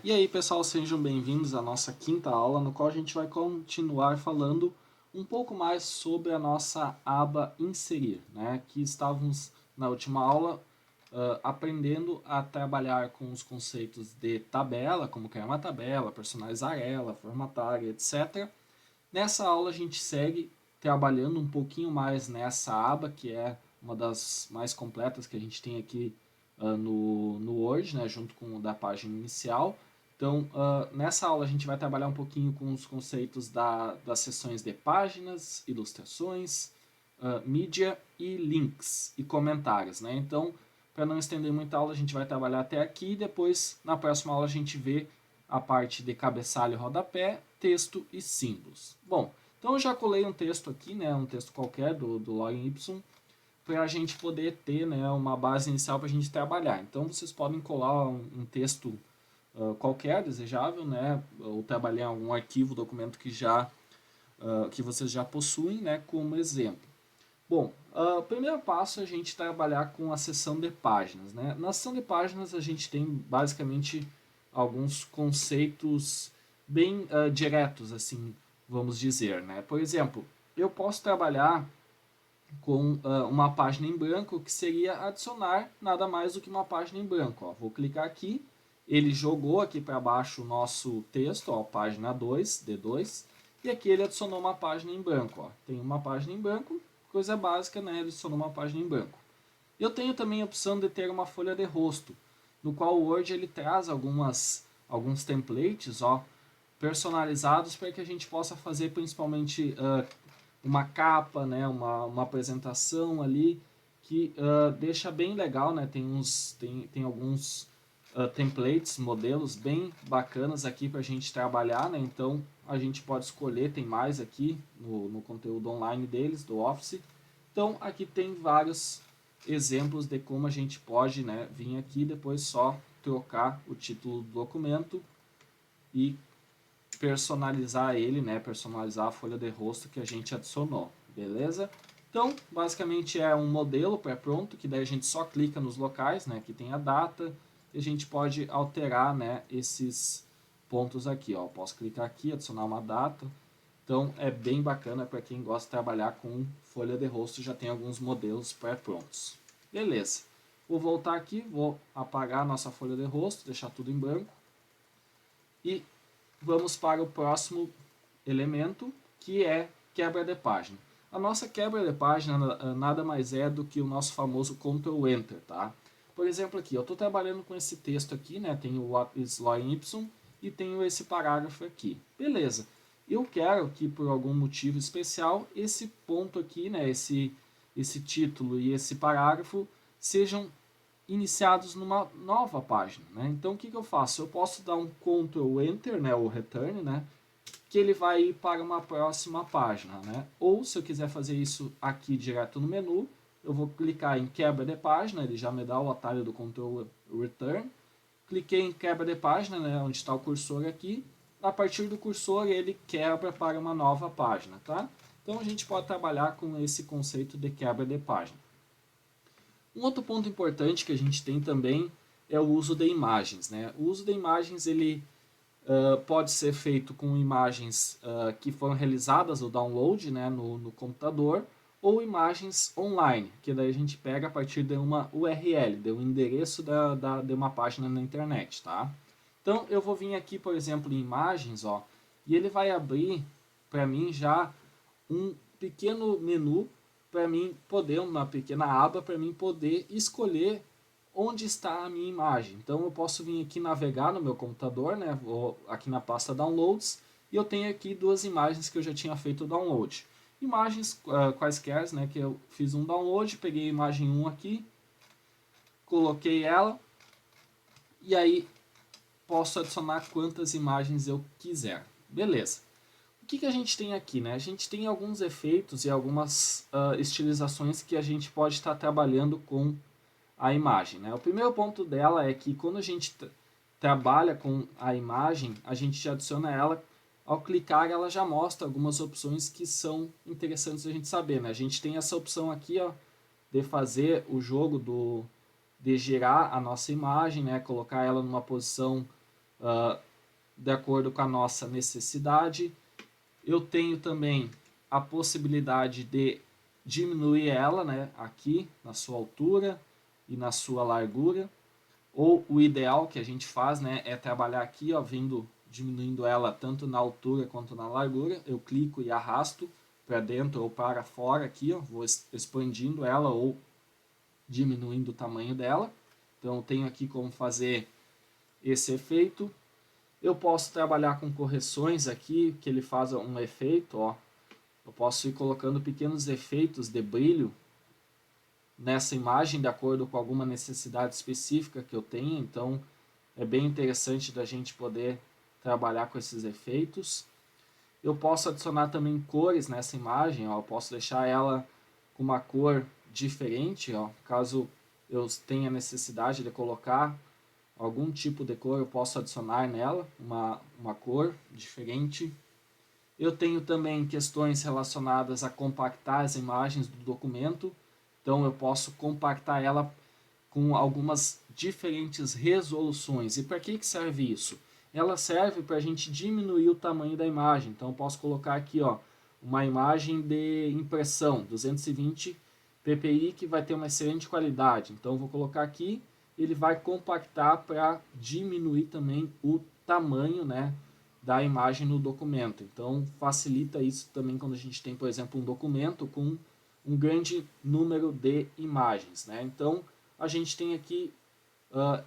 E aí, pessoal, sejam bem-vindos à nossa quinta aula, no qual a gente vai continuar falando um pouco mais sobre a nossa aba Inserir, né? Que estávamos na última aula aprendendo a trabalhar com os conceitos de tabela, como criar uma tabela, personalizar ela, formatar, etc. Nessa aula a gente segue trabalhando um pouquinho mais nessa aba, que é uma das mais completas que a gente tem aqui no Word, né, junto com o da página inicial. Então, nessa aula a gente vai trabalhar um pouquinho com os conceitos das seções de páginas, ilustrações, mídia e links e comentários, né? Então, para não estender muita aula, a gente vai trabalhar até aqui e depois, na próxima aula, a gente vê a parte de cabeçalho e rodapé, texto e símbolos. Bom, então eu já colei um texto aqui, né, um texto qualquer do Login Y, para a gente poder ter, né, uma base inicial para a gente trabalhar. Então vocês podem colar um texto qualquer desejável, né, ou trabalhar em algum arquivo, documento que vocês já possuem, né, como exemplo. Bom, o primeiro passo é a gente trabalhar com a seção de páginas, né? Na seção de páginas a gente tem basicamente alguns conceitos bem diretos, assim, vamos dizer, né? Por exemplo, eu posso trabalhar com uma página em branco, que seria adicionar nada mais do que uma página em branco. Ó. Vou clicar aqui, ele jogou aqui para baixo o nosso texto, ó, página 2, D2, e aqui ele adicionou uma página em branco. Ó. Tem uma página em branco, coisa básica, né? Ele adicionou uma página em branco. Eu tenho também a opção de ter uma folha de rosto, no qual o Word ele traz alguns templates, ó, personalizados para que a gente possa fazer principalmente uma capa, né, uma apresentação ali que deixa bem legal, né? Tem alguns templates, modelos bem bacanas aqui para a gente trabalhar, né? Então a gente pode escolher, tem mais aqui no conteúdo online deles, do Office. Então aqui tem vários exemplos de como a gente pode, né, vir aqui depois só trocar o título do documento e personalizar ele, né, personalizar a folha de rosto que a gente adicionou, beleza? Então, basicamente é um modelo pré-pronto, que daí a gente só clica nos locais, né, que tem a data, e a gente pode alterar, né, esses pontos aqui, ó. Posso clicar aqui, adicionar uma data. Então, é bem bacana para quem gosta de trabalhar com folha de rosto, já tem alguns modelos pré-prontos. Beleza. Vou voltar aqui, vou apagar a nossa folha de rosto, deixar tudo em branco. E vamos para o próximo elemento, que é quebra de página. A nossa quebra de página nada mais é do que o nosso famoso Ctrl Enter, tá? Por exemplo, aqui, eu estou trabalhando com esse texto aqui, né? Tenho o What is Login Y e tenho esse parágrafo aqui. Beleza. Eu quero que, por algum motivo especial, esse ponto aqui, né? Esse título e esse parágrafo sejam iniciados numa nova página, né? Então o que eu faço? Eu posso dar um Ctrl Enter, né, ou Return, né, que ele vai ir para uma próxima página, né? Ou se eu quiser fazer isso aqui direto no menu, eu vou clicar em quebra de página, ele já me dá o atalho do Ctrl Return. Cliquei em quebra de página, né, onde está o cursor aqui. A partir do cursor ele quebra para uma nova página, tá? Então a gente pode trabalhar com esse conceito de quebra de página. Um outro ponto importante que a gente tem também é o uso de imagens, né? O uso de imagens ele pode ser feito com imagens que foram realizadas o download, né, no computador, ou imagens online, que daí a gente pega a partir de uma URL, de um endereço de uma página na internet, tá? Então eu vou vir aqui, por exemplo, em imagens, ó, e ele vai abrir para mim já um pequeno menu para mim poder, uma pequena aba para mim poder escolher onde está a minha imagem. Então eu posso vir aqui navegar no meu computador, né? Vou aqui na pasta Downloads e eu tenho aqui duas imagens que eu já tinha feito o download. Imagens quaisquer, né? Que eu fiz um download, peguei a imagem 1 aqui, coloquei ela e aí posso adicionar quantas imagens eu quiser. Beleza. O que a gente tem aqui, né? A gente tem alguns efeitos e algumas estilizações que a gente pode estar trabalhando com a imagem, né? O primeiro ponto dela é que quando a gente trabalha com a imagem, a gente adiciona ela, ao clicar ela já mostra algumas opções que são interessantes a gente saber, né? A gente tem essa opção aqui, ó, de fazer o jogo de girar a nossa imagem, né? Colocar ela numa posição de acordo com a nossa necessidade. Eu tenho também a possibilidade de diminuir ela, né, aqui na sua altura e na sua largura. Ou o ideal que a gente faz, né, é trabalhar aqui, ó, diminuindo ela tanto na altura quanto na largura. Eu clico e arrasto para dentro ou para fora aqui, ó, vou expandindo ela ou diminuindo o tamanho dela. Então eu tenho aqui como fazer esse efeito. Eu posso trabalhar com correções aqui, que ele faz um efeito, ó. Eu posso ir colocando pequenos efeitos de brilho nessa imagem de acordo com alguma necessidade específica que eu tenho. Então é bem interessante da gente poder trabalhar com esses efeitos. Eu posso adicionar também cores nessa imagem, ó. Eu posso deixar ela com uma cor diferente, ó. Caso eu tenha necessidade de colocar algum tipo de cor, eu posso adicionar nela uma cor diferente. Eu tenho também questões relacionadas a compactar as imagens do documento. Então eu posso compactar ela com algumas diferentes resoluções. E para que serve isso? Ela serve para a gente diminuir o tamanho da imagem. Então eu posso colocar aqui, ó, uma imagem de impressão 220 ppi que vai ter uma excelente qualidade. Então eu vou colocar aqui, ele vai compactar para diminuir também o tamanho, né, da imagem no documento. Então facilita isso também quando a gente tem, por exemplo, um documento com um grande número de imagens, né? Então a gente tem aqui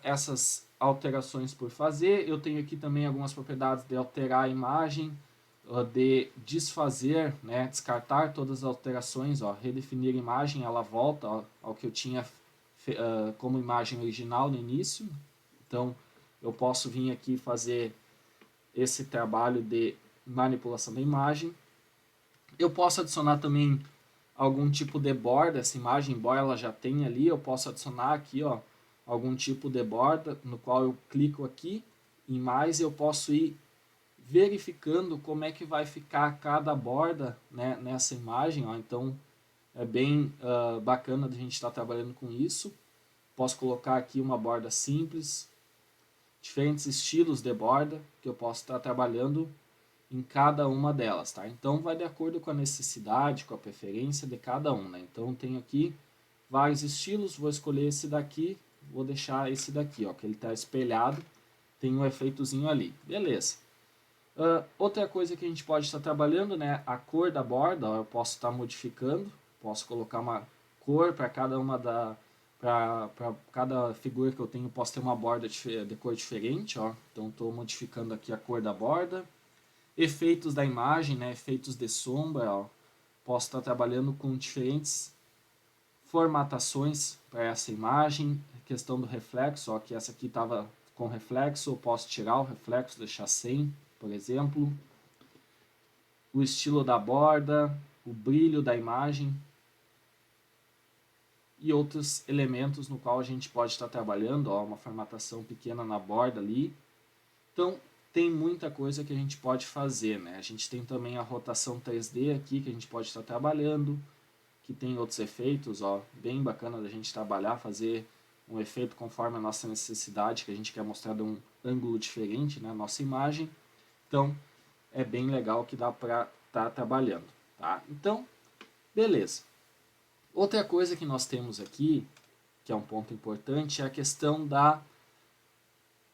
essas alterações por fazer. Eu tenho aqui também algumas propriedades de alterar a imagem, de desfazer, né, descartar todas as alterações, ó, redefinir a imagem, ela volta ao que eu tinha como imagem original no início. Então eu posso vir aqui fazer esse trabalho de manipulação da imagem. Eu posso adicionar também algum tipo de borda, essa imagem, embora ela já tenha ali, eu posso adicionar aqui, ó, algum tipo de borda, no qual eu clico aqui em mais e eu posso ir verificando como é que vai ficar cada borda, né, nessa imagem, ó. Então é bem bacana a gente estar trabalhando com isso. Posso colocar aqui uma borda simples, diferentes estilos de borda que eu posso estar trabalhando em cada uma delas, tá? Então vai de acordo com a necessidade, com a preferência de cada um, né? Então tenho aqui vários estilos, vou escolher esse daqui, vou deixar esse daqui, ó, que ele está espelhado, tem um efeitozinho ali, beleza. Outra coisa que a gente pode estar trabalhando, né, a cor da borda, ó, eu posso estar modificando, posso colocar uma cor para cada uma para cada figura que eu tenho, posso ter uma borda de cor diferente, ó. Então estou modificando aqui a cor da borda. Efeitos da imagem, né, efeitos de sombra, ó. Posso estar trabalhando com diferentes formatações para essa imagem. A questão do reflexo, ó, que essa aqui estava com reflexo, eu posso tirar o reflexo, deixar sem, por exemplo. O estilo da borda, o brilho da imagem e outros elementos no qual a gente pode estar trabalhando, ó, uma formatação pequena na borda ali. Então, tem muita coisa que a gente pode fazer, né? A gente tem também a rotação 3D aqui que a gente pode estar trabalhando, que tem outros efeitos, ó, bem bacana da gente trabalhar, fazer um efeito conforme a nossa necessidade, que a gente quer mostrar de um ângulo diferente, né, a nossa imagem. Então, é bem legal que dá para estar trabalhando, tá? Então, beleza. Outra coisa que nós temos aqui, que é um ponto importante, é a questão da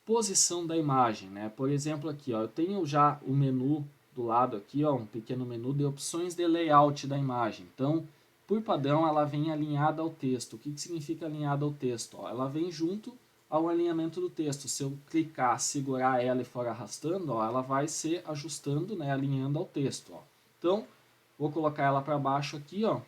posição da imagem, né? Por exemplo, aqui, ó, eu tenho já o menu do lado aqui, ó, um pequeno menu de opções de layout da imagem. Então, por padrão, ela vem alinhada ao texto. O que significa alinhada ao texto? Ó, ela vem junto ao alinhamento do texto. Se eu clicar, segurar ela e for arrastando, ó, ela vai se ajustando, né, alinhando ao texto. Ó. Então, vou colocar ela para baixo aqui, ó.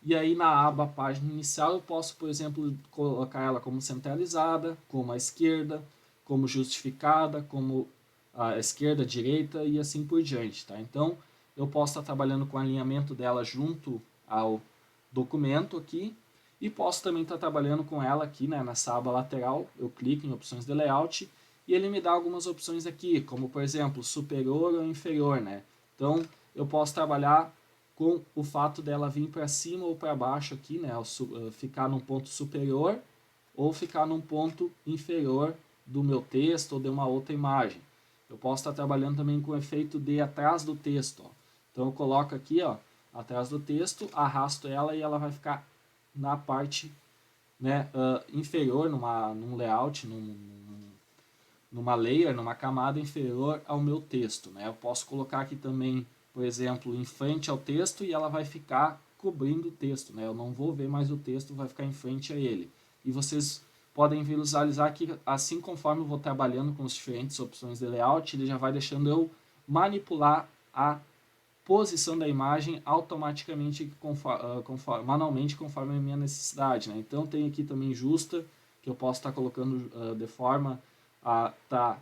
E aí na aba página inicial eu posso, por exemplo, colocar ela como centralizada, como à esquerda, como justificada, como a esquerda, direita e assim por diante, tá? Então, eu posso estar trabalhando com o alinhamento dela junto ao documento aqui e posso também estar trabalhando com ela aqui, né, nessa aba lateral. Eu clico em opções de layout e ele me dá algumas opções aqui, como por exemplo, superior ou inferior, né? Então, eu posso trabalhar com o fato dela vir para cima ou para baixo aqui, né, ficar num ponto superior ou ficar num ponto inferior do meu texto ou de uma outra imagem. Eu posso estar trabalhando também com o efeito de atrás do texto. Ó. Então eu coloco aqui, ó, atrás do texto, arrasto ela e ela vai ficar na parte, né, inferior, num layout, numa layer, numa camada inferior ao meu texto. Né? Eu posso colocar aqui também, por exemplo, em frente ao texto e ela vai ficar cobrindo o texto. Né? Eu não vou ver mais o texto, vai ficar em frente a ele. E vocês podem visualizar que assim conforme eu vou trabalhando com as diferentes opções de layout, ele já vai deixando eu manipular a posição da imagem automaticamente, manualmente, conforme a minha necessidade. Né? Então tem aqui também justa, que eu posso estar colocando de forma a estar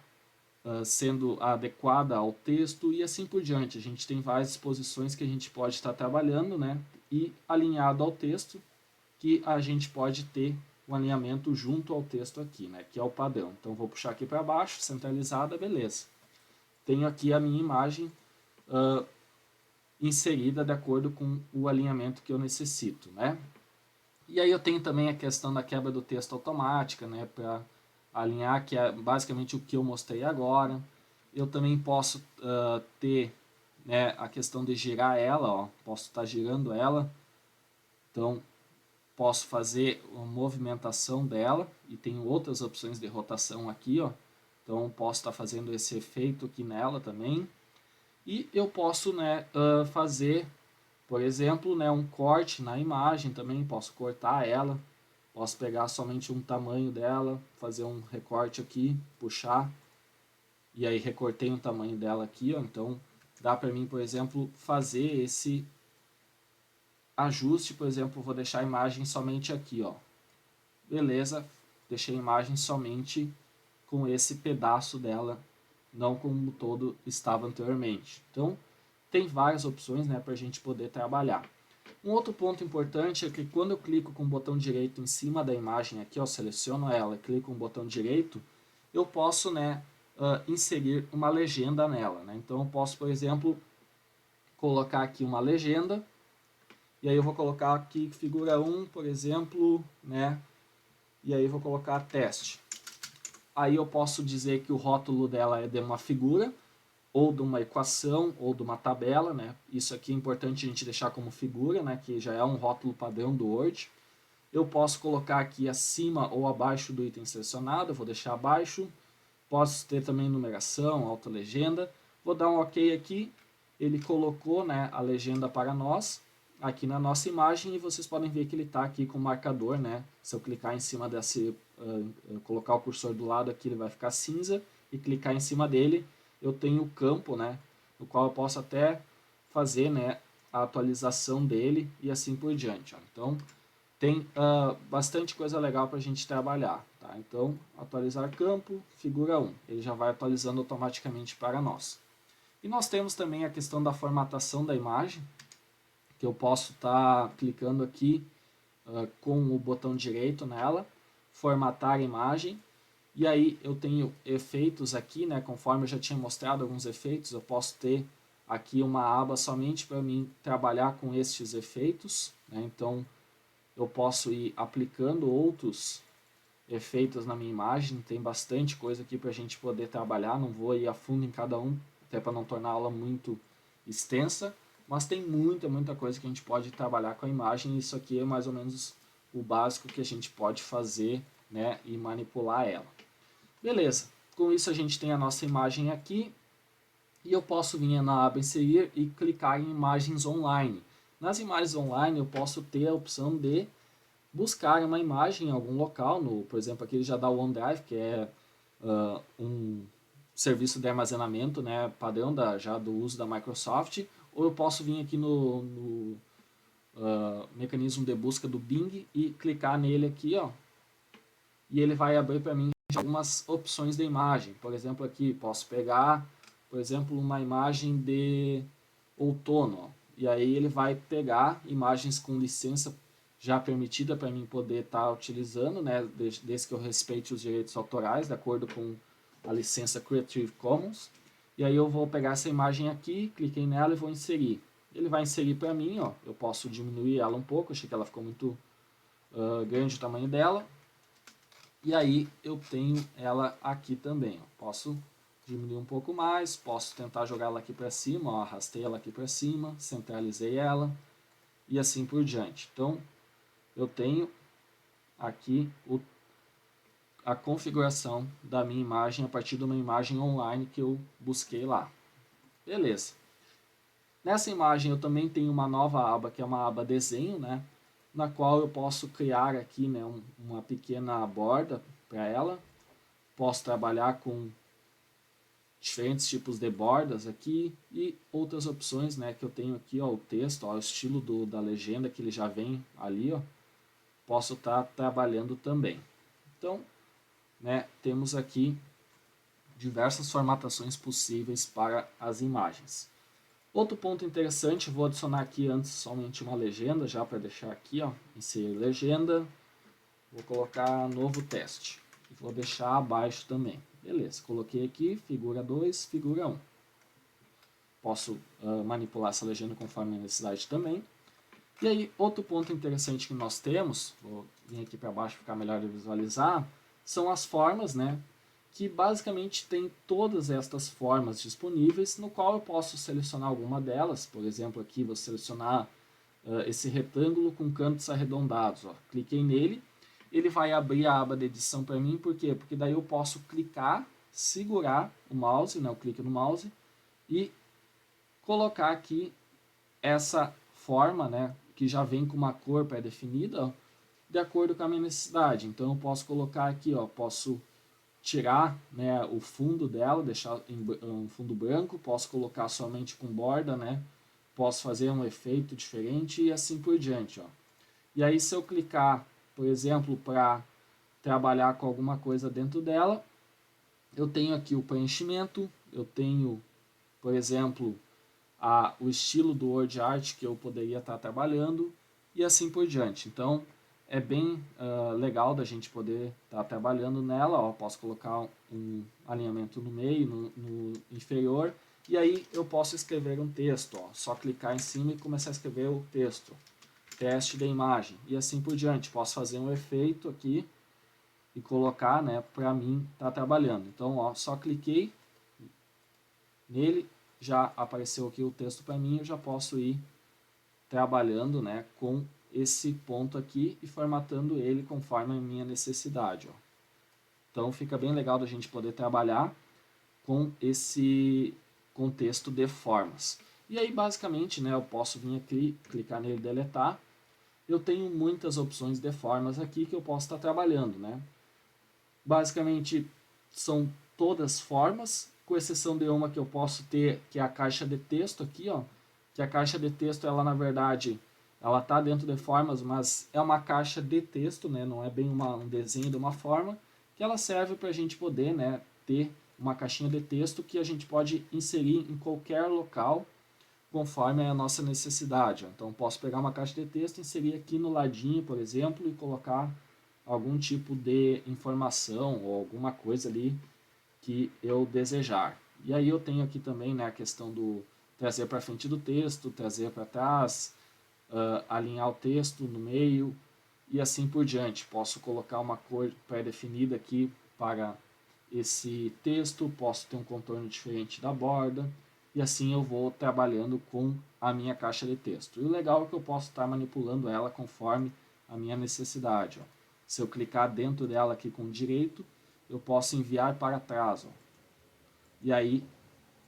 sendo adequada ao texto e assim por diante. A gente tem várias posições que a gente pode estar trabalhando, né? E alinhado ao texto, que a gente pode ter um alinhamento junto ao texto aqui, né? Que é o padrão. Então vou puxar aqui para baixo, centralizada, beleza. Tenho aqui a minha imagem inserida de acordo com o alinhamento que eu necessito, né? E aí eu tenho também a questão da quebra do texto automática, né? Para alinhar, que é basicamente o que eu mostrei agora. Eu também posso ter, né, a questão de girar ela, ó, posso estar girando ela, então posso fazer uma movimentação dela e tenho outras opções de rotação aqui, ó, então posso estar fazendo esse efeito aqui nela também. E eu posso, né, fazer, por exemplo, né, um corte na imagem também, posso cortar ela. Posso pegar somente um tamanho dela, fazer um recorte aqui, puxar, e aí recortei o tamanho dela aqui, ó. Então dá para mim, por exemplo, fazer esse ajuste, por exemplo, vou deixar a imagem somente aqui, ó. Beleza, deixei a imagem somente com esse pedaço dela, não como todo estava anteriormente. Então tem várias opções, né, para a gente poder trabalhar. Um outro ponto importante é que quando eu clico com o botão direito em cima da imagem aqui, eu seleciono ela e clico com o botão direito, eu posso, né, inserir uma legenda nela. Né? Então eu posso, por exemplo, colocar aqui uma legenda, e aí eu vou colocar aqui figura 1, por exemplo, né, e aí eu vou colocar teste. Aí eu posso dizer que o rótulo dela é de uma figura, ou de uma equação, ou de uma tabela, né? Isso aqui é importante a gente deixar como figura, né? Que já é um rótulo padrão do Word. Eu posso colocar aqui acima ou abaixo do item selecionado, eu vou deixar abaixo. Posso ter também numeração, autolegenda. Vou dar um OK aqui. Ele colocou, né, a legenda para nós aqui na nossa imagem e vocês podem ver que ele está aqui com o marcador, né? Se eu clicar em cima desse, colocar o cursor do lado aqui, ele vai ficar cinza e clicar em cima dele, eu tenho o campo, né, no qual eu posso até fazer, né, a atualização dele e assim por diante. Ó. Então, tem bastante coisa legal para a gente trabalhar. Tá? Então, atualizar campo, figura 1. Ele já vai atualizando automaticamente para nós. E nós temos também a questão da formatação da imagem, que eu posso estar clicando aqui com o botão direito nela, formatar a imagem, e aí eu tenho efeitos aqui, né, conforme eu já tinha mostrado alguns efeitos, eu posso ter aqui uma aba somente para mim trabalhar com estes efeitos, né, então eu posso ir aplicando outros efeitos na minha imagem, tem bastante coisa aqui para a gente poder trabalhar, não vou ir a fundo em cada um, até para não tornar a aula muito extensa, mas tem muita coisa que a gente pode trabalhar com a imagem, e isso aqui é mais ou menos o básico que a gente pode fazer, né, e manipular ela. Beleza, com isso a gente tem a nossa imagem aqui, e eu posso vir na aba inserir e clicar em imagens online. Nas imagens online eu posso ter a opção de buscar uma imagem em algum local, por exemplo aqui ele já dá o OneDrive, que é um serviço de armazenamento, né, padrão já do uso da Microsoft, ou eu posso vir aqui no mecanismo de busca do Bing e clicar nele aqui, ó, e ele vai abrir para mim algumas opções de imagem. Por exemplo, aqui posso pegar, por exemplo, uma imagem de outono, ó, e aí ele vai pegar imagens com licença já permitida para mim poder estar utilizando, né, desde que eu respeite os direitos autorais, de acordo com a licença Creative Commons. E aí eu vou pegar essa imagem aqui, cliquei nela e vou inserir. Ele vai inserir para mim, ó, eu posso diminuir ela um pouco, achei que ela ficou muito grande o tamanho dela. E aí eu tenho ela aqui também. Ó. Posso diminuir um pouco mais, posso tentar jogar ela aqui para cima, ó, arrastei ela aqui para cima, centralizei ela e assim por diante. Então eu tenho aqui a configuração da minha imagem a partir de uma imagem online que eu busquei lá. Beleza. Nessa imagem eu também tenho uma nova aba, que é uma aba desenho, né? Na qual eu posso criar aqui, né, uma pequena borda para ela. Posso trabalhar com diferentes tipos de bordas aqui e outras opções, né, que eu tenho aqui, ó, o texto, ó, o estilo da legenda que ele já vem ali, ó, posso estar trabalhando também. Então, né, temos aqui diversas formatações possíveis para as imagens. Outro ponto interessante, vou adicionar aqui antes somente uma legenda, já para deixar aqui, ó, inserir legenda, vou colocar novo teste, vou deixar abaixo também. Beleza, coloquei aqui, figura 2, figura 1. Posso manipular essa legenda conforme a necessidade também. E aí, outro ponto interessante que nós temos, vou vir aqui para baixo para ficar melhor de visualizar, são as formas, né? Que basicamente tem todas estas formas disponíveis, no qual eu posso selecionar alguma delas. Por exemplo, aqui vou selecionar esse retângulo com cantos arredondados. Ó. Cliquei nele, ele vai abrir a aba de edição para mim, por quê? Porque daí eu posso clicar, segurar o mouse, né? Eu clico no mouse e colocar aqui essa forma, né, que já vem com uma cor pré-definida, de acordo com a minha necessidade. Então eu posso colocar aqui, ó, posso tirar, né, o fundo dela, deixar um fundo branco, posso colocar somente com borda, né, posso fazer um efeito diferente e assim por diante, ó. E aí se eu clicar, por exemplo, para trabalhar com alguma coisa dentro dela, eu tenho aqui o preenchimento, eu tenho, por exemplo, o estilo do word art que eu poderia estar trabalhando e assim por diante. Então é bem legal da gente poder estar trabalhando nela. Ó, posso colocar um alinhamento no meio, no inferior, e aí eu posso escrever um texto. Ó, só clicar em cima e começar a escrever o texto. Teste da imagem e assim por diante. Posso fazer um efeito aqui e colocar, né, para mim estar trabalhando. Então, ó, só cliquei nele, já apareceu aqui o texto para mim, eu já posso ir trabalhando, né, com esse ponto aqui e formatando ele conforme a minha necessidade. Ó. Então fica bem legal da gente poder trabalhar com esse contexto de formas. E aí basicamente, né, eu posso vir aqui, clicar nele e deletar. Eu tenho muitas opções de formas aqui que eu posso estar trabalhando, né. Basicamente são todas formas, com exceção de uma que eu posso ter, que é a caixa de texto aqui, ó, que a caixa de texto, ela na verdade, ela tá dentro de formas, mas é uma caixa de texto, né, não é bem um desenho de uma forma, que ela serve para a gente poder, né, ter uma caixinha de texto que a gente pode inserir em qualquer local, conforme a nossa necessidade. Ó. Então, posso pegar uma caixa de texto, inserir aqui no ladinho, por exemplo, e colocar algum tipo de informação ou alguma coisa ali que eu desejar. E aí eu tenho aqui também, né, a questão do trazer para frente do texto, trazer para trás, alinhar o texto no meio e assim por diante. Posso colocar uma cor pré-definida aqui para esse texto, posso ter um contorno diferente da borda e assim eu vou trabalhando com a minha caixa de texto. E o legal é que eu posso estar manipulando ela conforme a minha necessidade. Ó. Se eu clicar dentro dela aqui com o direito, eu posso enviar para trás. Ó. E aí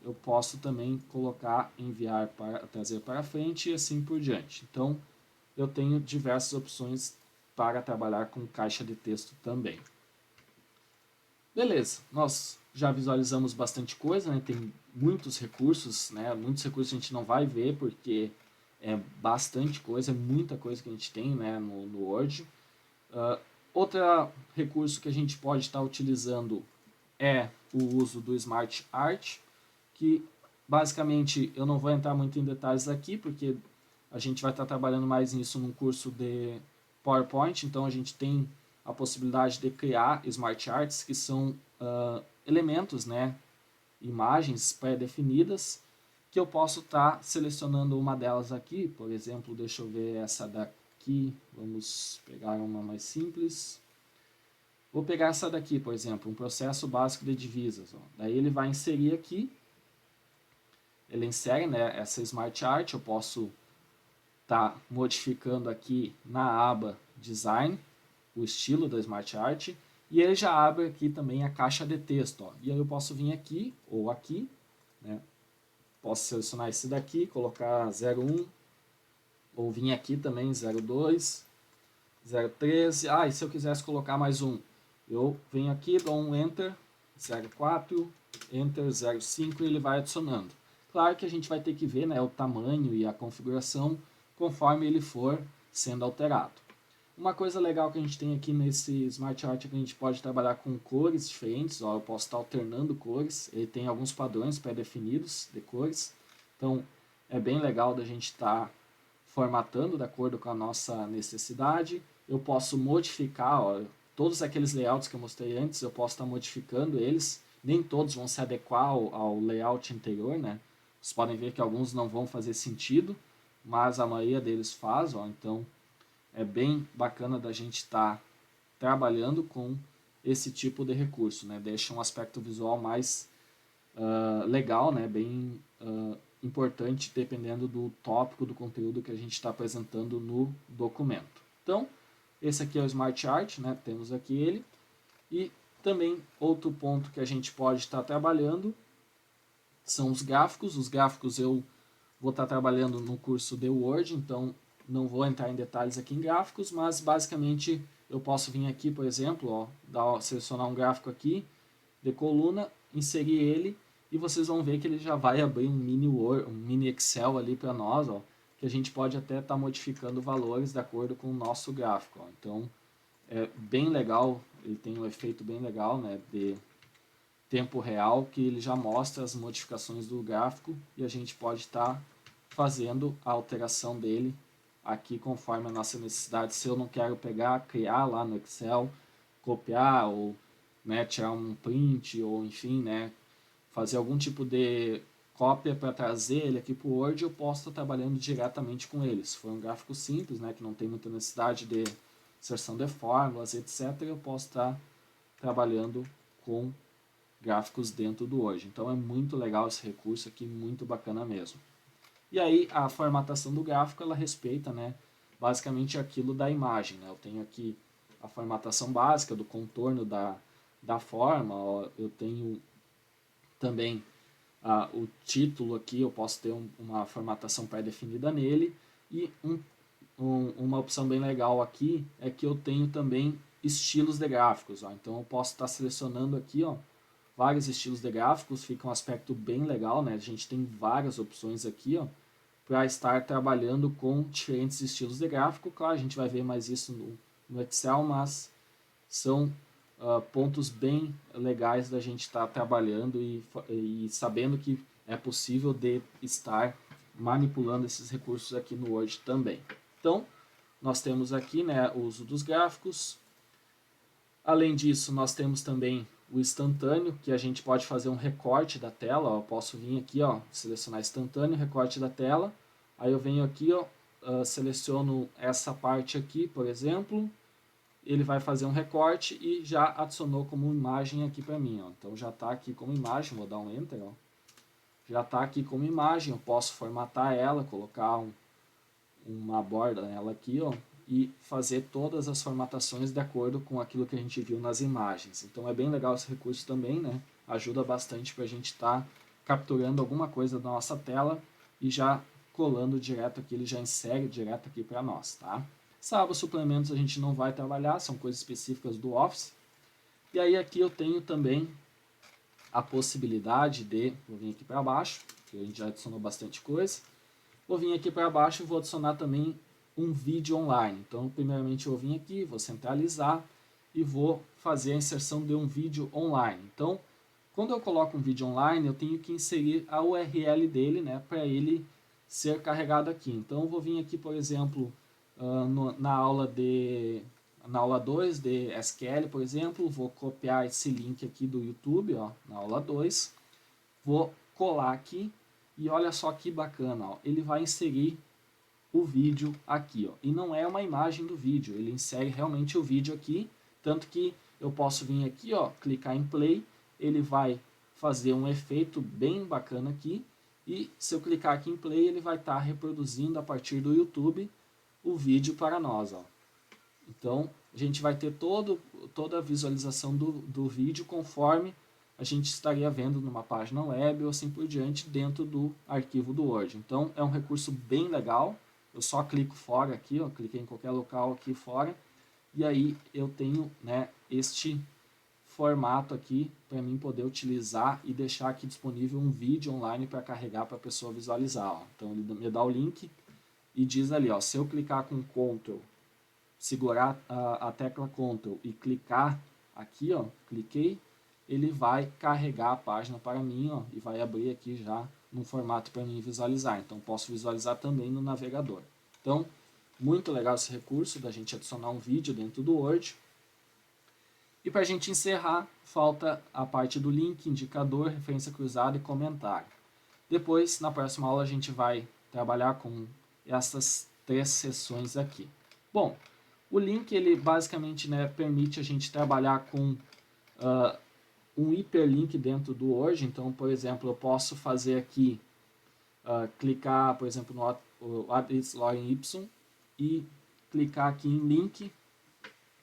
eu posso também colocar enviar para trazer para frente e assim por diante. Então eu tenho diversas opções para trabalhar com caixa de texto também. Beleza, nós já visualizamos bastante coisa, né? Tem muitos recursos, né? Muitos recursos a gente não vai ver porque é bastante coisa, é muita coisa que a gente tem, né, no Word. Outro recurso que a gente pode estar utilizando é o uso do Smart Art, que basicamente eu não vou entrar muito em detalhes aqui, porque a gente vai estar trabalhando mais nisso num curso de PowerPoint, então a gente tem a possibilidade de criar Smart Arts, que são elementos, né, imagens pré-definidas, que eu posso estar selecionando uma delas aqui, por exemplo, deixa eu ver essa daqui, vamos pegar uma mais simples. Vou pegar essa daqui, por exemplo, um processo básico de divisas. Ó. Daí ele vai inserir aqui, ele insere, né, essa Smart Art, eu posso estar modificando aqui na aba Design, o estilo da Smart Art, e ele já abre aqui também a caixa de texto. Ó. E aí eu posso vir aqui, ou aqui, né, posso selecionar esse daqui, colocar 01, ou vir aqui também 02, 013, e se eu quisesse colocar mais um, eu venho aqui, dou um Enter, 04, Enter 05 e ele vai adicionando. Claro que a gente vai ter que ver, né, o tamanho e a configuração conforme ele for sendo alterado. Uma coisa legal que a gente tem aqui nesse Smart Art é que a gente pode trabalhar com cores diferentes. Ó, eu posso estar alternando cores, ele tem alguns padrões pré-definidos de cores. Então é bem legal da gente estar formatando de acordo com a nossa necessidade. Eu posso modificar, ó, todos aqueles layouts que eu mostrei antes, eu posso estar modificando eles. Nem todos vão se adequar ao layout anterior, né? Vocês podem ver que alguns não vão fazer sentido, mas a maioria deles faz, ó, então é bem bacana da gente estar trabalhando com esse tipo de recurso, né? Deixa um aspecto visual mais legal, né? Bem importante dependendo do tópico do conteúdo que a gente está apresentando no documento. Então, esse aqui é o Smart Art, né? Temos aqui ele. E também outro ponto que a gente pode estar trabalhando são os gráficos. Os gráficos eu vou estar trabalhando no curso de Word, então não vou entrar em detalhes aqui em gráficos, mas basicamente eu posso vir aqui, por exemplo, ó, selecionar um gráfico aqui de coluna, inserir ele e vocês vão ver que ele já vai abrir um mini Word, um mini Excel ali para nós, ó, que a gente pode até estar modificando valores de acordo com o nosso gráfico. Ó. Então é bem legal, ele tem um efeito bem legal, né, de tempo real, que ele já mostra as modificações do gráfico e a gente pode estar fazendo a alteração dele aqui conforme a nossa necessidade. Se eu não quero pegar, criar lá no Excel, copiar ou, né, tirar um print ou enfim, né, fazer algum tipo de cópia para trazer ele aqui para o Word, eu posso estar trabalhando diretamente com ele. Se for um gráfico simples, né, que não tem muita necessidade de inserção de fórmulas, etc., eu posso estar trabalhando com gráficos dentro do Word. Então é muito legal esse recurso aqui, muito bacana mesmo. E aí a formatação do gráfico, ela respeita, né, basicamente aquilo da imagem. Né? Eu tenho aqui a formatação básica do contorno da forma, ó, eu tenho também o título aqui, eu posso ter uma formatação pré-definida nele, e uma opção bem legal aqui é que eu tenho também estilos de gráficos. Ó. Então eu posso estar selecionando aqui, ó, vários estilos de gráficos, fica um aspecto bem legal, né? A gente tem várias opções aqui, ó, para estar trabalhando com diferentes estilos de gráfico. Claro, a gente vai ver mais isso no Excel, mas são pontos bem legais da gente estar trabalhando e sabendo que é possível de estar manipulando esses recursos aqui no Word também. Então, nós temos aqui, né, o uso dos gráficos. Além disso, nós temos também o instantâneo, que a gente pode fazer um recorte da tela. Ó. Eu posso vir aqui, ó, selecionar instantâneo, recorte da tela. Aí eu venho aqui, ó, seleciono essa parte aqui, por exemplo. Ele vai fazer um recorte e já adicionou como imagem aqui para mim. Ó. Então já está aqui como imagem, vou dar um Enter. Ó. Já está aqui como imagem, eu posso formatar ela, colocar uma borda nela aqui, ó, e fazer todas as formatações de acordo com aquilo que a gente viu nas imagens. Então é bem legal esse recurso também, né? Ajuda bastante para a gente estar capturando alguma coisa da nossa tela e já colando direto aqui, ele já insere direto aqui para nós, tá? Salvo suplementos a gente não vai trabalhar, são coisas específicas do Office. E aí aqui eu tenho também a possibilidade de, vou vir aqui para baixo, que a gente já adicionou bastante coisa. Vou vir aqui para baixo e vou adicionar também um vídeo online. Então, primeiramente eu vou vir aqui, vou centralizar e vou fazer a inserção de um vídeo online. Então, quando eu coloco um vídeo online, eu tenho que inserir a URL dele, né, para ele ser carregado aqui. Então, eu vou vir aqui, por exemplo, na aula 2 de SQL, por exemplo, vou copiar esse link aqui do YouTube, ó, na aula 2, vou colar aqui e olha só que bacana, ó, ele vai inserir o vídeo aqui, ó, e não é uma imagem do vídeo, ele insere realmente o vídeo aqui Tanto que eu posso vir aqui, ó, clicar em play, ele vai fazer um efeito bem bacana aqui, e se eu clicar aqui em play, ele vai estar reproduzindo a partir do YouTube o vídeo para nós, ó. Então, a gente vai ter toda a visualização do vídeo conforme a gente estaria vendo numa página web ou assim por diante dentro do arquivo do Word. Então, é um recurso bem legal. Eu só clico fora aqui, ó, cliquei em qualquer local aqui fora, e aí eu tenho, né, este formato aqui para mim poder utilizar e deixar aqui disponível um vídeo online para carregar para a pessoa visualizar. Ó. Então, ele me dá o link e diz ali, ó, se eu clicar com Ctrl, segurar a tecla Ctrl e clicar aqui, ó, cliquei, ele vai carregar a página para mim, ó, e vai abrir aqui já num formato para mim visualizar. Então, posso visualizar também no navegador. Então, muito legal esse recurso da gente adicionar um vídeo dentro do Word. E para a gente encerrar, falta a parte do link, indicador, referência cruzada e comentário. Depois, na próxima aula, a gente vai trabalhar com essas 3 seções aqui. Bom, o link, ele basicamente, né, permite a gente trabalhar com um hiperlink dentro do Word. Então, por exemplo, eu posso fazer aqui, clicar, por exemplo, no Address Login Y e clicar aqui em link.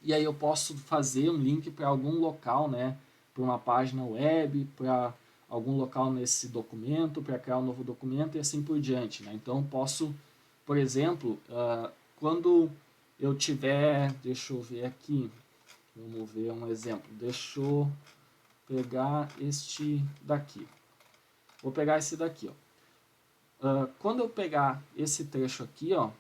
E aí eu posso fazer um link para algum local, né, para uma página web, para algum local nesse documento, para criar um novo documento e assim por diante. Né? Então, posso, por exemplo, quando eu tiver, deixa eu ver aqui, vamos ver um exemplo, deixa eu pegar este daqui. Vou pegar esse daqui, ó. Quando eu pegar esse trecho aqui, ó,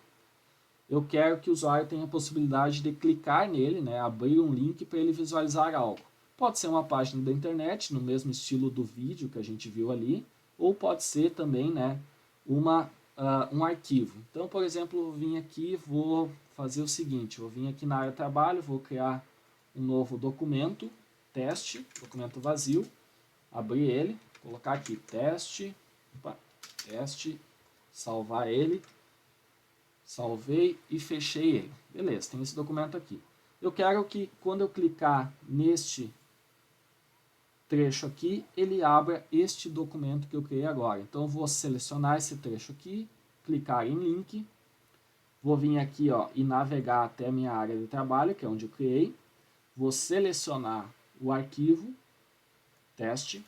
eu quero que o usuário tenha a possibilidade de clicar nele, né, abrir um link para ele visualizar algo. Pode ser uma página da internet, no mesmo estilo do vídeo que a gente viu ali, ou pode ser também, né, um arquivo. Então, por exemplo, eu vim aqui, vou fazer o seguinte, eu vim aqui na área de trabalho, vou criar um novo documento, teste, documento vazio, abrir ele, colocar aqui teste, salvar ele, salvei e fechei ele. Beleza, tem esse documento aqui. Eu quero que quando eu clicar neste trecho aqui, ele abra este documento que eu criei agora. Então, eu vou selecionar esse trecho aqui, clicar em link, vou vir aqui, ó, e navegar até a minha área de trabalho, que é onde eu criei. Vou selecionar o arquivo, teste,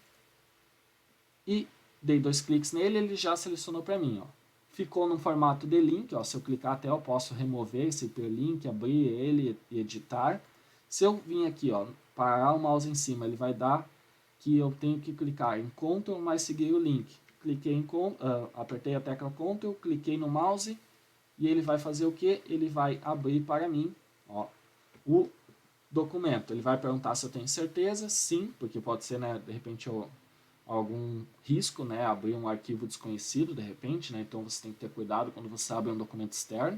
e dei 2 cliques nele, ele já selecionou para mim, ó. Ficou no formato de link, ó, se eu clicar até eu posso remover esse hiperlink, abrir ele e editar. Se eu vir aqui, ó, parar o mouse em cima, ele vai dar que eu tenho que clicar em Ctrl mais seguir o link. Cliquei em apertei a tecla Ctrl, cliquei no mouse e ele vai fazer o que? Ele vai abrir para mim, ó, o documento. Ele vai perguntar se eu tenho certeza, sim, porque pode ser, né, de repente algum risco, né, abrir um arquivo desconhecido de repente, né, então você tem que ter cuidado quando você abre um documento externo.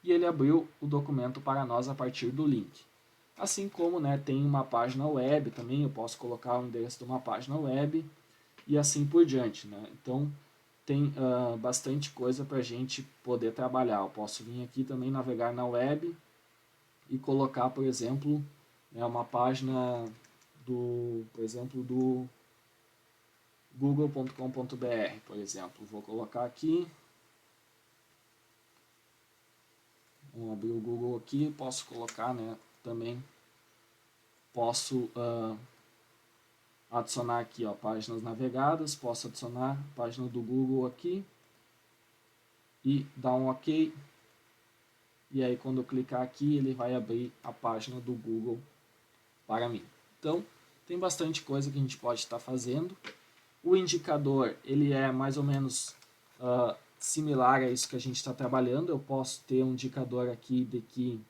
E ele abriu o documento para nós a partir do link. Assim como, né, tem uma página web também, eu posso colocar o endereço de uma página web e assim por diante. Né? Então tem bastante coisa para a gente poder trabalhar. Eu posso vir aqui também navegar na web e colocar, por exemplo, né, uma página por exemplo, do google.com.br, por exemplo. Vou colocar aqui. Vamos abrir o Google aqui. Posso colocar, né, também. Posso adicionar aqui, ó, páginas navegadas. Posso adicionar a página do Google aqui. E dar um OK. E aí, quando eu clicar aqui, ele vai abrir a página do Google para mim. Então, tem bastante coisa que a gente pode estar fazendo. O indicador, ele é mais ou menos similar a isso que a gente está trabalhando. Eu posso ter um indicador aqui de que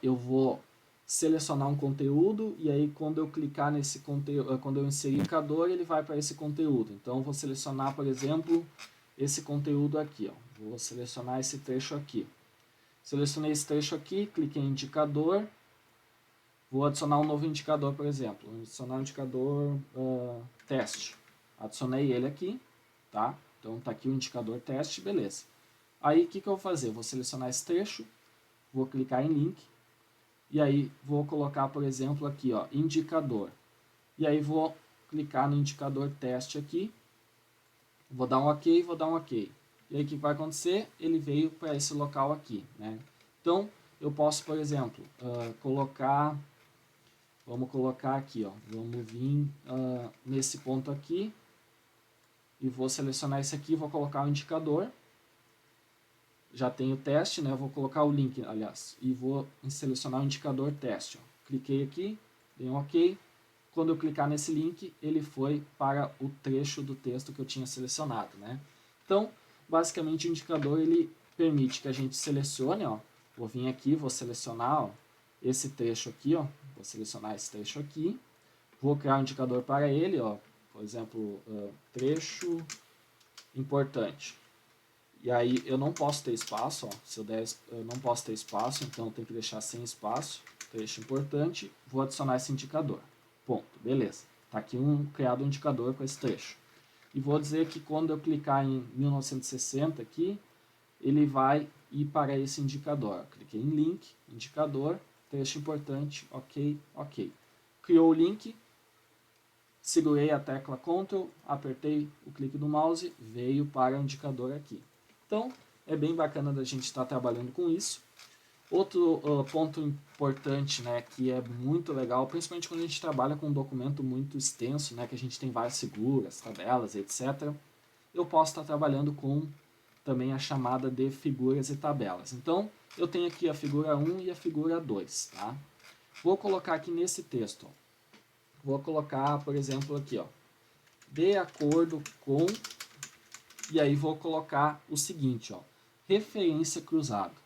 eu vou selecionar um conteúdo e aí quando eu clicar nesse conteúdo, quando eu inserir o indicador, ele vai para esse conteúdo. Então, eu vou selecionar, por exemplo, esse conteúdo aqui. Ó. Vou selecionar esse trecho aqui. Selecionei esse trecho aqui, cliquei em indicador. Vou adicionar um novo indicador, por exemplo. Vou adicionar um indicador teste. Adicionei ele aqui, tá? Então tá aqui o indicador teste, beleza. Aí o que eu vou fazer? Vou selecionar esse trecho, vou clicar em link, E aí vou colocar, por exemplo, aqui, ó, indicador. E aí vou clicar no indicador teste aqui. Vou dar um OK, vou dar um OK. E aí o que vai acontecer? Ele veio para esse local aqui, né? Então, eu posso, por exemplo, vamos colocar aqui, ó, vamos vir nesse ponto aqui e vou selecionar esse aqui, vou colocar o indicador. Já tem o teste, né? Eu vou colocar o link, aliás, e vou selecionar o indicador teste. Ó. Cliquei aqui, dei um OK. Quando eu clicar nesse link, ele foi para o trecho do texto que eu tinha selecionado, né? Então, basicamente, o indicador ele permite que a gente selecione, ó. Vou vir aqui, vou selecionar, ó, esse trecho aqui, ó. Vou selecionar esse trecho aqui. Vou criar um indicador para ele, ó. Por exemplo, trecho importante. E aí eu não posso ter espaço, ó. Se eu der, eu não posso ter espaço, então tem que deixar sem espaço. Trecho importante, vou adicionar esse indicador. Ponto, beleza. Está aqui criado um indicador com esse trecho. E vou dizer que quando eu clicar em 1960 aqui, ele vai ir para esse indicador. Cliquei em link, indicador, trecho importante, ok, ok. Criou o link, segurei a tecla Ctrl, apertei o clique do mouse, veio para o indicador aqui. Então, é bem bacana da gente estar trabalhando com isso. Outro ponto importante, né, que é muito legal, principalmente quando a gente trabalha com um documento muito extenso, né, que a gente tem várias figuras, tabelas, etc., eu posso estar trabalhando com também a chamada de figuras e tabelas. Então, eu tenho aqui a figura 1 e a figura 2. Tá? Vou colocar aqui nesse texto, ó. Vou colocar, por exemplo, aqui, ó, de acordo com, e aí vou colocar o seguinte, ó, referência cruzada.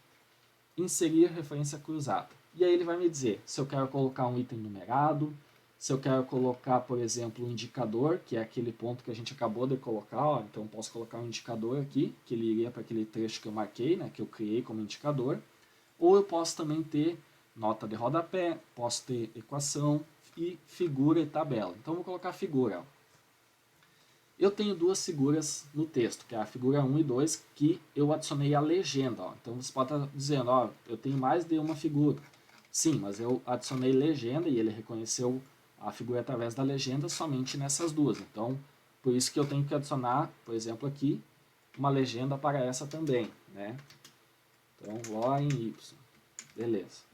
Inserir referência cruzada. E aí ele vai me dizer se eu quero colocar um item numerado, se eu quero colocar, por exemplo, um indicador, que é aquele ponto que a gente acabou de colocar, ó, então posso colocar um indicador aqui, que ele iria para aquele trecho que eu marquei, né, que eu criei como indicador, ou eu posso também ter nota de rodapé, posso ter equação e figura e tabela. Então vou colocar figura. Ó. Eu tenho duas figuras no texto, que é a figura 1 e 2, que eu adicionei a legenda. Ó. Então você pode estar dizendo, ó, eu tenho mais de uma figura. Sim, mas eu adicionei legenda e ele reconheceu a figura através da legenda somente nessas duas. Então, por isso que eu tenho que adicionar, por exemplo, aqui, uma legenda para essa também. Né? Então, Lá em Y. Beleza.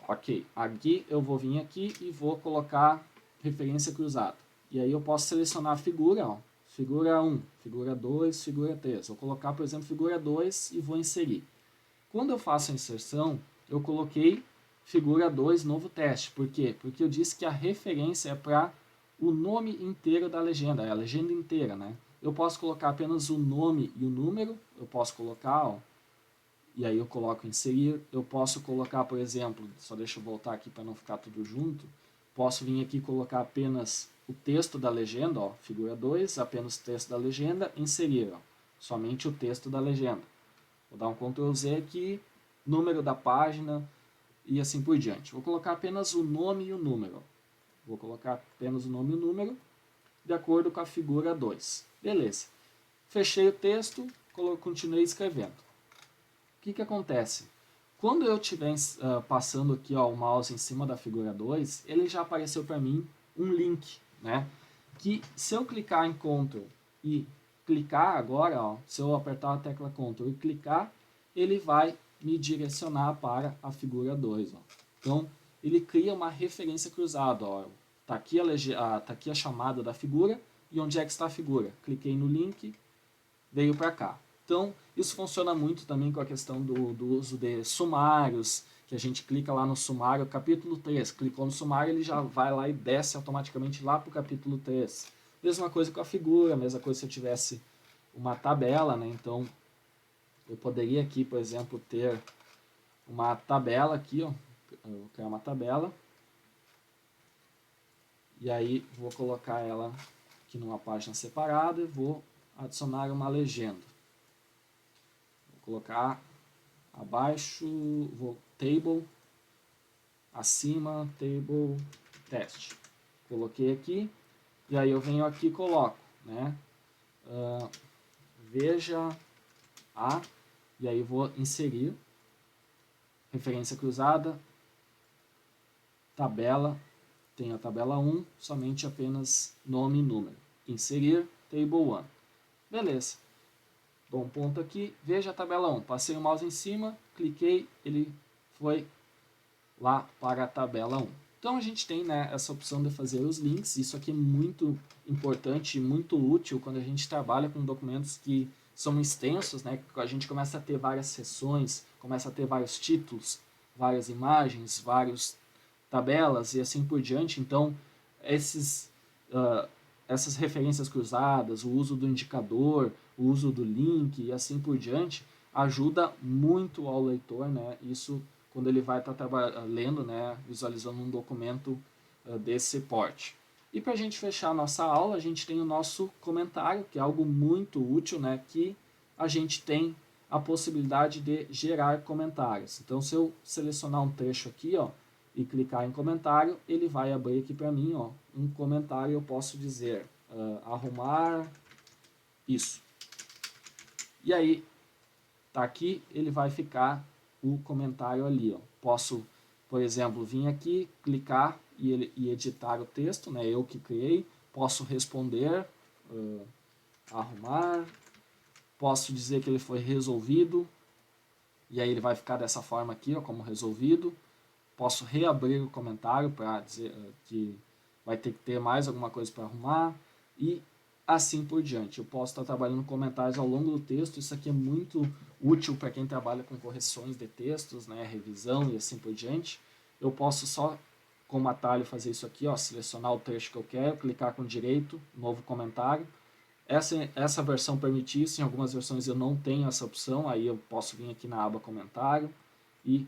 Ok, aqui eu vou vir aqui e vou colocar referência cruzada. E aí eu posso selecionar a figura, ó, figura 1, figura 2, figura 3. Vou colocar, por exemplo, figura 2 e vou inserir. Quando eu faço a inserção, eu coloquei figura 2, novo teste. Por quê? Porque eu disse que a referência é para o nome inteiro da legenda, é a legenda inteira, né? Eu posso colocar apenas o nome e o número, eu posso colocar, ó, e aí eu coloco inserir. Eu posso colocar, por exemplo, só deixa eu voltar aqui para não ficar tudo junto, posso vir aqui e colocar apenas o texto da legenda, ó, figura 2, apenas o texto da legenda, inserir, ó, somente o texto da legenda. Vou dar um Ctrl Z aqui, número da página e assim por diante. Vou colocar apenas o nome e o número. Vou colocar apenas o nome e o número de acordo com a figura 2. Beleza. Fechei o texto, continuei escrevendo. O que acontece? Quando eu estiver passando aqui ó, o mouse em cima da figura 2, ele já apareceu para mim um link, né? Que se eu clicar em Ctrl e clicar agora, ó, se eu apertar a tecla Ctrl e clicar, ele vai me direcionar para a figura 2. Ó. Então, ele cria uma referência cruzada. Está aqui, tá aqui a chamada da figura e onde é que está a figura. Cliquei no link, veio para cá. Então, isso funciona muito também com a questão do uso de sumários, que a gente clica lá no sumário, capítulo 3, clicou no sumário, ele já vai lá e desce automaticamente lá para o capítulo 3. Mesma coisa com a figura, mesma coisa se eu tivesse uma tabela, né? Então, eu poderia aqui, por exemplo, ter uma tabela aqui, ó, eu vou criar uma tabela, e aí vou colocar ela aqui numa página separada e vou adicionar uma legenda. Colocar abaixo, vou table, acima, table, teste. Coloquei aqui, e aí eu venho aqui e coloco, né? Veja a, e aí vou inserir, referência cruzada, tabela, tem a tabela 1, somente apenas nome e número. Inserir, table 1. Beleza. Dou um ponto aqui, veja a tabela 1. Passei o mouse em cima, cliquei, ele foi lá para a tabela 1. Então a gente tem, né, essa opção de fazer os links. Isso aqui é muito importante e muito útil quando a gente trabalha com documentos que são extensos, né? A gente começa a ter várias seções, começa a ter vários títulos, várias imagens, várias tabelas e assim por diante. Então essas referências cruzadas, o uso do indicador, o uso do link e assim por diante, ajuda muito ao leitor, né? Isso quando ele vai estar lendo, né, visualizando um documento desse porte. E para a gente fechar a nossa aula, a gente tem o nosso comentário, que é algo muito útil, né, que a gente tem a possibilidade de gerar comentários. Então, se eu selecionar um trecho aqui, ó, e clicar em comentário, ele vai abrir aqui para mim, ó, um comentário. Eu posso dizer arrumar isso. E aí, tá aqui, ele vai ficar o comentário ali, ó. Posso, por exemplo, vir aqui, clicar e editar o texto, né? Eu que criei. Posso responder, arrumar. Posso dizer que ele foi resolvido. E aí ele vai ficar dessa forma aqui, ó, como resolvido. Posso reabrir o comentário para dizer que vai ter que ter mais alguma coisa para arrumar. E assim por diante. Eu posso estar trabalhando comentários ao longo do texto. Isso aqui é muito útil para quem trabalha com correções de textos, né, revisão e assim por diante. Eu posso só, como atalho, fazer isso aqui, ó, selecionar o trecho que eu quero, clicar com direito, novo comentário. Essa versão permite isso, em algumas versões eu não tenho essa opção, aí eu posso vir aqui na aba comentário e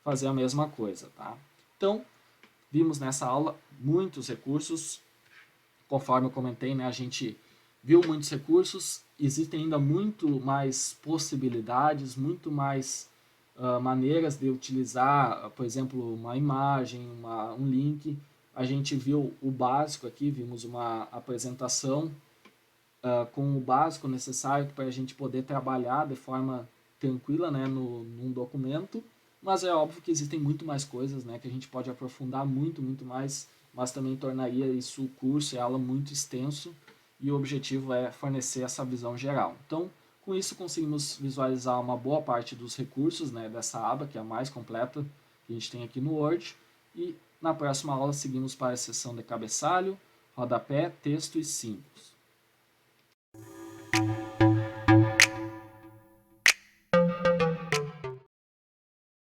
fazer a mesma coisa, tá? Então, vimos nessa aula muitos recursos. Conforme eu comentei, né, a gente viu muitos recursos, existem ainda muito mais possibilidades, muito mais maneiras de utilizar, por exemplo, uma imagem, um link. A gente viu o básico aqui, vimos uma apresentação com o básico necessário para a gente poder trabalhar de forma tranquila, né, num documento. Mas é óbvio que existem muito mais coisas, né, que a gente pode aprofundar muito, muito mais, mas também tornaria isso o curso e a aula muito extenso, e o objetivo é fornecer essa visão geral. Então, com isso conseguimos visualizar uma boa parte dos recursos, né, dessa aba, que é a mais completa que a gente tem aqui no Word, e na próxima aula seguimos para a seção de cabeçalho, rodapé, texto e símbolos.